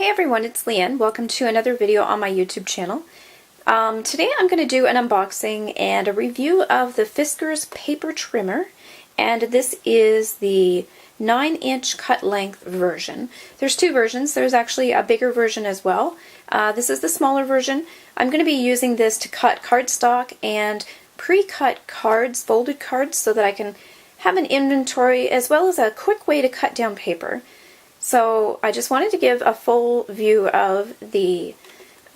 Hey everyone, it's Leanne. Welcome to another video on my YouTube channel. Today I'm going to do an unboxing and a review of the Fiskars paper trimmer, and this is the 9-inch cut length version. There's two versions. There's actually a bigger version as well. This is the smaller version. I'm going to be using this to cut cardstock and pre-cut cards, folded cards, so that I can have an inventory as well as a quick way to cut down paper. So I just wanted to give a full view of the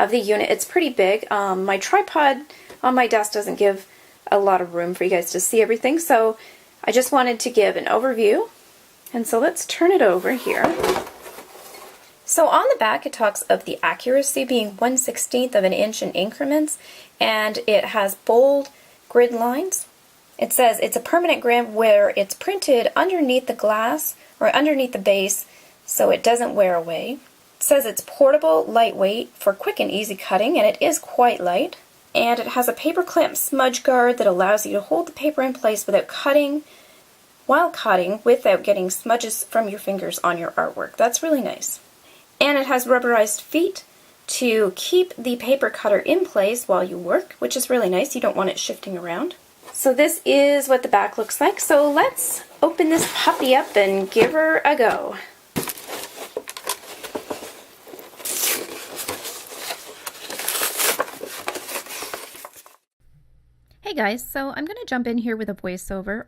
unit. It's pretty big. My tripod on my desk doesn't give a lot of room for you guys to see everything, so I just wanted to give an overview. And so let's turn it over here. So on the back it talks of the accuracy being 1/16 of an inch in increments, and it has bold grid lines. It says it's a permanent grid where it's printed underneath the glass or underneath the base, so it doesn't wear away. It says it's portable, lightweight, for quick and easy cutting, and it is quite light. And it has a paper clamp smudge guard that allows you to hold the paper in place without without getting smudges from your fingers on your artwork. That's really nice. And it has rubberized feet to keep the paper cutter in place while you work, which is really nice. You don't want it shifting around. So this is what the back looks like. So let's open this puppy up and give her a go. Hey guys, so I'm going to jump in here with a voiceover.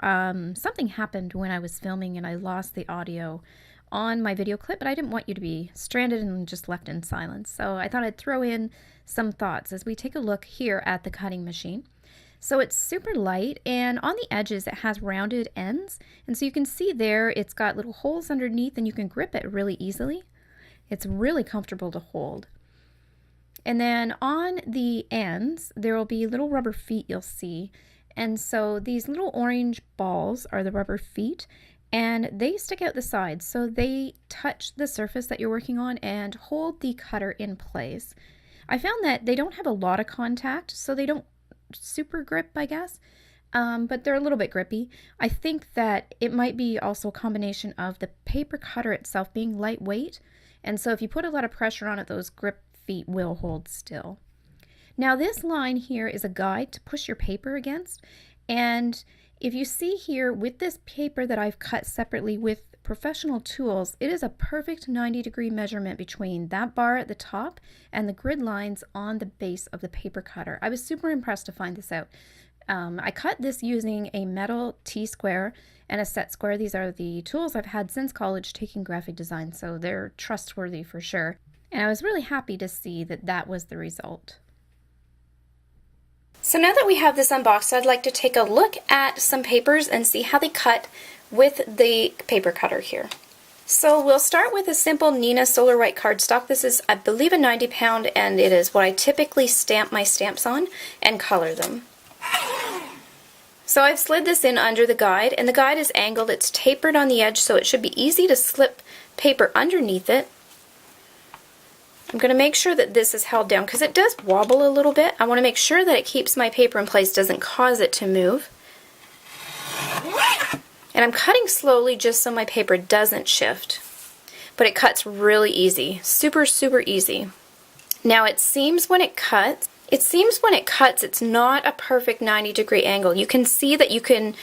Something happened when I was filming and I lost the audio on my video clip, but I didn't want you to be stranded and just left in silence. So I thought I'd throw in some thoughts as we take a look here at the cutting machine. So it's super light, and on the edges it has rounded ends, and so you can see there it's got little holes underneath and you can grip it really easily. It's really comfortable to hold. And then on the ends, there will be little rubber feet you'll see. And so these little orange balls are the rubber feet, and they stick out the sides. So they touch the surface that you're working on and hold the cutter in place. I found that they don't have a lot of contact, so they don't super grip, I guess. But they're a little bit grippy. I think that it might be also a combination of the paper cutter itself being lightweight. And so if you put a lot of pressure on it, those grip feet will hold still. Now this line here is a guide to push your paper against, and if you see here with this paper that I've cut separately with professional tools, it is a perfect 90-degree measurement between that bar at the top and the grid lines on the base of the paper cutter. I was super impressed to find this out. I cut this using a metal T-square and a set square. These are the tools I've had since college taking graphic design, so they're trustworthy for sure. And I was really happy to see that that was the result. So now that we have this unboxed, I'd like to take a look at some papers and see how they cut with the paper cutter here. So we'll start with a simple Neenah Solar White cardstock. This is, I believe, a 90-pound, and it is what I typically stamp my stamps on and color them. So I've slid this in under the guide, and the guide is angled. It's tapered on the edge, so it should be easy to slip paper underneath it. I'm going to make sure that this is held down because it does wobble a little bit. I want to make sure that it keeps my paper in place, doesn't cause it to move. And I'm cutting slowly just so my paper doesn't shift. But it cuts really easy. Super, super easy. Now it seems when it cuts, it's not a perfect 90-degree angle. You can see that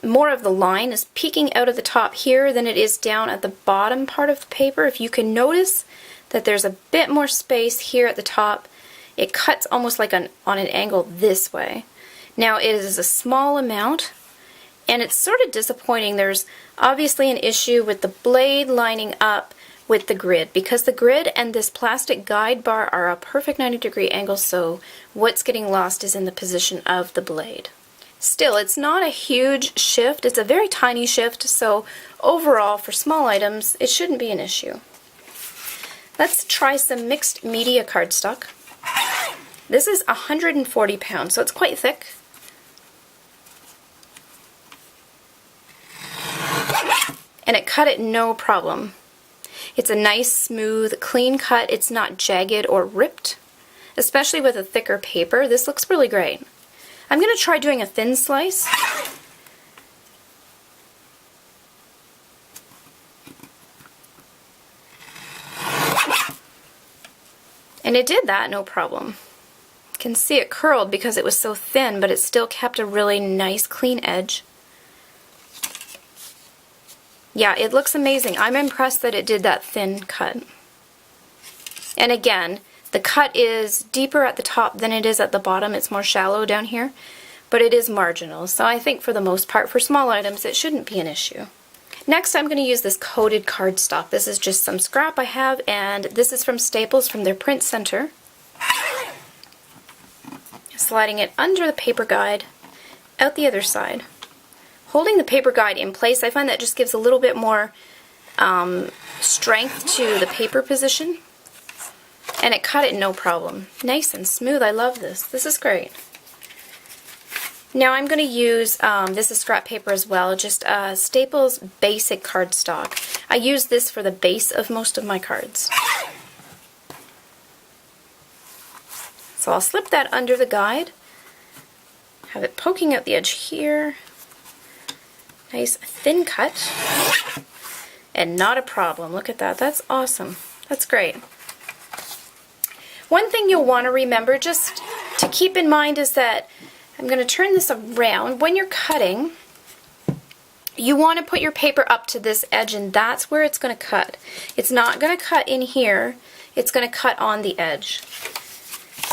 more of the line is peeking out of the top here than it is down at the bottom part of the paper. If you can notice that there's a bit more space here at the top, it cuts almost like on an angle this way. Now it is a small amount, and it's sort of disappointing. There's obviously an issue with the blade lining up with the grid, because the grid and this plastic guide bar are a perfect 90-degree angle, so what's getting lost is in the position of the blade. Still, it's not a huge shift. It's a very tiny shift, so overall for small items it shouldn't be an issue. Let's try some mixed media cardstock. This is 140 pounds, so it's quite thick. And it cut it no problem. It's a nice, smooth, clean cut. It's not jagged or ripped, especially with a thicker paper. This looks really great. I'm going to try doing a thin slice. And it did that no problem. You can see it curled because it was so thin, but it still kept a really nice clean edge. Yeah, it looks amazing. I'm impressed that it did that thin cut. And again, the cut is deeper at the top than it is at the bottom. It's more shallow down here, but it is marginal. So I think for the most part, for small items, it shouldn't be an issue. Next, I'm going to use this coated cardstock. This is just some scrap I have, and this is from Staples from their print center. Sliding it under the paper guide, out the other side. Holding the paper guide in place, I find that just gives a little bit more strength to the paper position. And it cut it no problem. Nice and smooth. I love this. This is great. Now I'm going to use, this is scrap paper as well, just Staples basic cardstock. I use this for the base of most of my cards. So I'll slip that under the guide, have it poking out the edge here. Nice thin cut, and not a problem. Look at that. That's awesome. That's great. One thing you'll want to remember just to keep in mind is that I'm going to turn this around. When you're cutting, you want to put your paper up to this edge, and that's where it's going to cut. It's not going to cut in here. It's going to cut on the edge.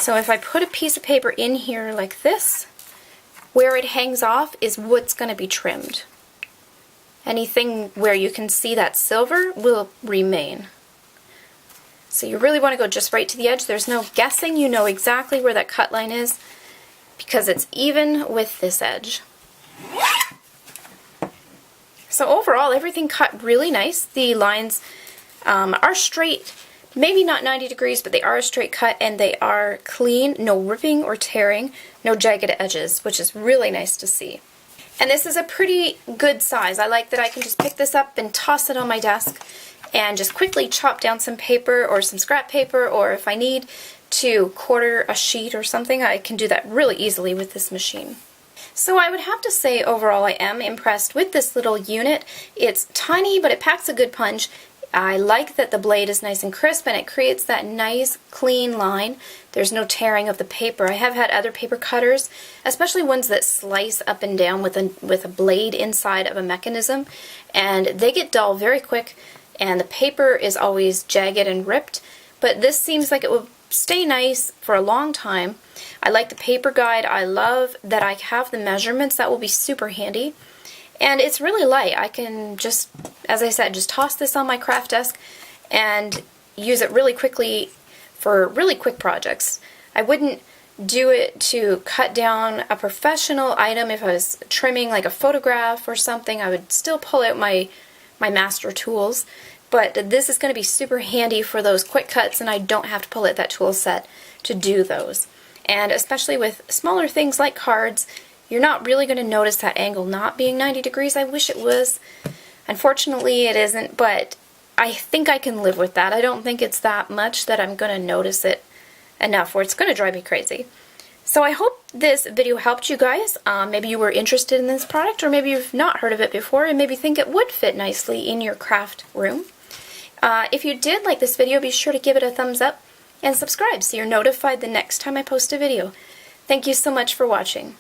So if I put a piece of paper in here like this, where it hangs off is what's going to be trimmed. Anything where you can see that silver will remain. So you really want to go just right to the edge. There's no guessing. You know exactly where that cut line is because it's even with this edge. So overall, everything cut really nice. The lines are straight, maybe not 90 degrees, but they are a straight cut and they are clean, no ripping or tearing, no jagged edges, which is really nice to see. And this is a pretty good size. I like that I can just pick this up and toss it on my desk and just quickly chop down some paper or some scrap paper, or if I need to quarter a sheet or something, I can do that really easily with this machine. So I would have to say overall I am impressed with this little unit. It's tiny, but it packs a good punch. I like that the blade is nice and crisp and it creates that nice clean line. There's no tearing of the paper. I have had other paper cutters, especially ones that slice up and down with a blade inside of a mechanism, and they get dull very quick and the paper is always jagged and ripped, but this seems like it will stay nice for a long time. I like the paper guide. I love that I have the measurements. That will be super handy. And it's really light. I can just, as I said, just toss this on my craft desk and use it really quickly for really quick projects. I wouldn't do it to cut down a professional item. If I was trimming like a photograph or something, I would still pull out my master tools. But this is going to be super handy for those quick cuts, and I don't have to pull out that tool set to do those. And especially with smaller things like cards, you're not really going to notice that angle not being 90 degrees. I wish it was. Unfortunately, it isn't, but I think I can live with that. I don't think it's that much that I'm going to notice it enough where it's going to drive me crazy. So I hope this video helped you guys. Maybe you were interested in this product, or maybe you've not heard of it before and maybe think it would fit nicely in your craft room. If you did like this video, be sure to give it a thumbs up and subscribe so you're notified the next time I post a video. Thank you so much for watching.